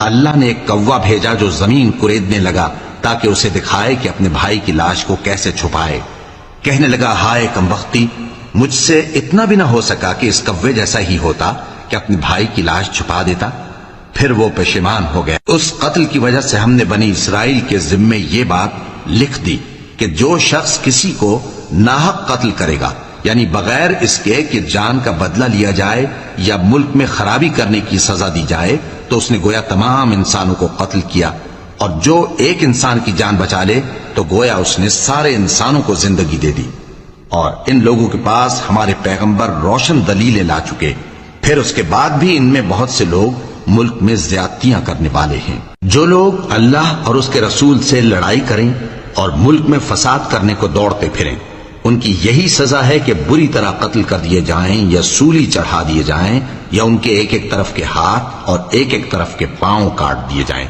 اللہ نے ایک کوا بھیجا جو زمین کریدنے لگا تاکہ اسے دکھائے کہ اپنے بھائی کی لاش کو کیسے چھپائے۔ کہنے لگا ہائے کم وقتی، مجھ سے اتنا بھی نہ ہو سکا کہ اس کوے جیسا ہی ہوتا کہ اپنے بھائی کی لاش چھپا دیتا۔ پھر وہ پشیمان ہو گیا۔ اس قتل کی وجہ سے ہم نے بنی اسرائیل کے ذمے یہ بات لکھ دی کہ جو شخص کسی کو ناحق قتل کرے گا، یعنی بغیر اس کے کہ جان کا بدلہ لیا جائے یا ملک میں خرابی کرنے کی سزا دی جائے، تو اس نے گویا تمام انسانوں کو قتل کیا، اور جو ایک انسان کی جان بچا لے تو گویا اس نے سارے انسانوں کو زندگی دے دی۔ اور ان لوگوں کے پاس ہمارے پیغمبر روشن دلیلیں لا چکے، پھر اس کے بعد بھی ان میں بہت سے لوگ ملک میں زیادتیاں کرنے والے ہیں۔ جو لوگ اللہ اور اس کے رسول سے لڑائی کریں اور ملک میں فساد کرنے کو دوڑتے پھریں، ان کی یہی سزا ہے کہ بری طرح قتل کر دیے جائیں یا سولی چڑھا دیے جائیں، یا ان کے ایک ایک طرف کے ہاتھ اور ایک ایک طرف کے پاؤں کاٹ دیے جائیں۔